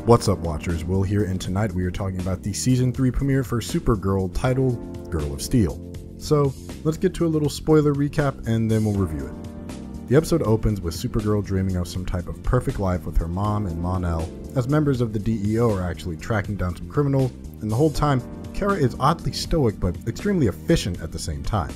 What's up, watchers? Will here, and tonight we are talking about the Season 3 premiere for Supergirl titled Girl of Steel. So, let's get to a little spoiler recap and then we'll review it. The episode opens with Supergirl dreaming of some type of perfect life with her mom and Mon-El, as members of the DEO are actually tracking down some criminals, and the whole time, Kara is oddly stoic but extremely efficient at the same time.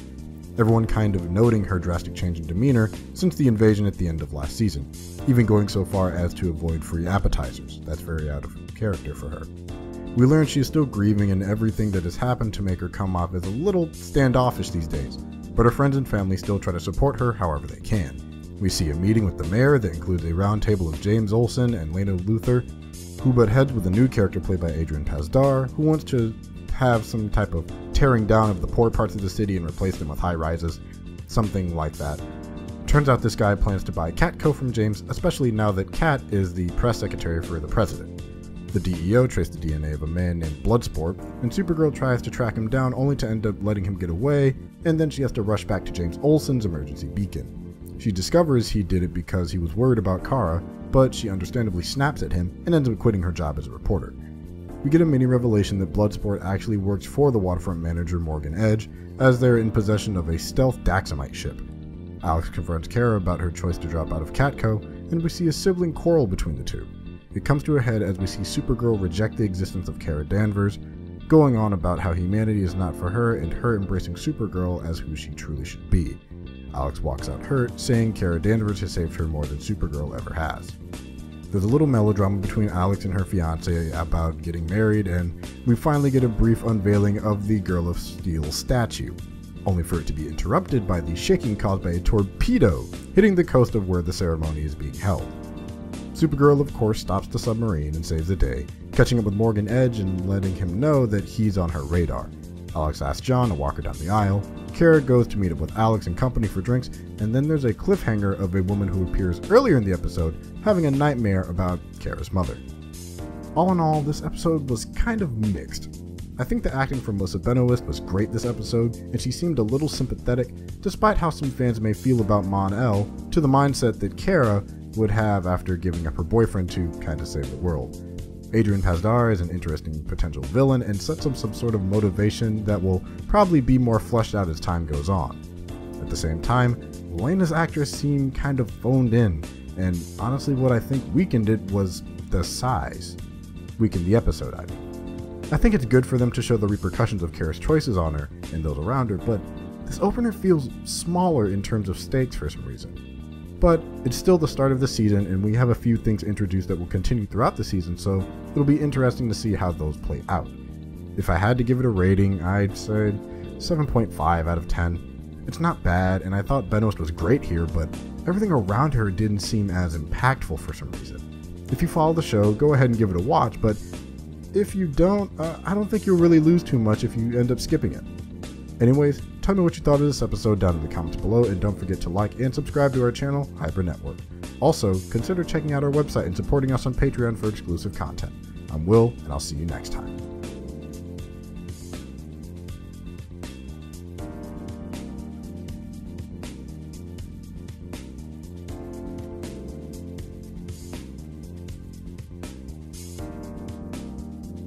Everyone kind of noting her drastic change in demeanor since the invasion at the end of last season, even going so far as to avoid free appetizers. That's very out of character for her. We learn she is still grieving and everything that has happened to make her come off as a little standoffish these days, but her friends and family still try to support her however they can. We see a meeting with the mayor that includes a round table of James Olsen and Lena Luthor, who butt heads with a new character played by Adrian Pasdar, who wants to have some type of tearing down of the poor parts of the city and replace them with high rises, something like that. Turns out this guy plans to buy Catco from James, especially now that Cat is the press secretary for the president. The DEO traced the DNA of a man named Bloodsport, and Supergirl tries to track him down only to end up letting him get away, and then she has to rush back to James Olsen's emergency beacon. She discovers he did it because he was worried about Kara, but she understandably snaps at him and ends up quitting her job as a reporter. We get a mini revelation that Bloodsport actually works for the waterfront manager Morgan Edge, as they're in possession of a stealth Daxamite ship. Alex confronts Kara about her choice to drop out of Catco, and we see a sibling quarrel between the two. It comes to a head as we see Supergirl reject the existence of Kara Danvers, going on about how humanity is not for her and her embracing Supergirl as who she truly should be. Alex walks out hurt, saying Kara Danvers has saved her more than Supergirl ever has. There's a little melodrama between Alex and her fiance about getting married, and we finally get a brief unveiling of the Girl of Steel statue, only for it to be interrupted by the shaking caused by a torpedo hitting the coast of where the ceremony is being held. Supergirl, of course, stops the submarine and saves the day, catching up with Morgan Edge and letting him know that he's on her radar. Alex asks John to walk her down the aisle. Kara goes to meet up with Alex and company for drinks, and then there's a cliffhanger of a woman who appears earlier in the episode having a nightmare about Kara's mother. All in all, this episode was kind of mixed. I think the acting from Melissa Benoist was great this episode, and she seemed a little sympathetic, despite how some fans may feel about Mon-El, to the mindset that Kara would have after giving up her boyfriend to kind of save the world. Adrian Pasdar is an interesting potential villain and sets up some sort of motivation that will probably be more fleshed out as time goes on. At the same time, Lena's actress seemed kind of phoned in, and honestly what I think weakened it was the size. Weakened the episode, I mean. I think it's good for them to show the repercussions of Kara's choices on her and those around her, but this opener feels smaller in terms of stakes for some reason. But it's still the start of the season, and we have a few things introduced that will continue throughout the season, so it'll be interesting to see how those play out. If I had to give it a rating, I'd say 7.5 out of 10. It's not bad, and I thought Benoist was great here, but everything around her didn't seem as impactful for some reason. If you follow the show, go ahead and give it a watch, but if you don't, I don't think you'll really lose too much if you end up skipping it. Anyways, tell me what you thought of this episode down in the comments below, and don't forget to like and subscribe to our channel, Hybrid Network. Also, consider checking out our website and supporting us on Patreon for exclusive content. I'm Will, and I'll see you next time.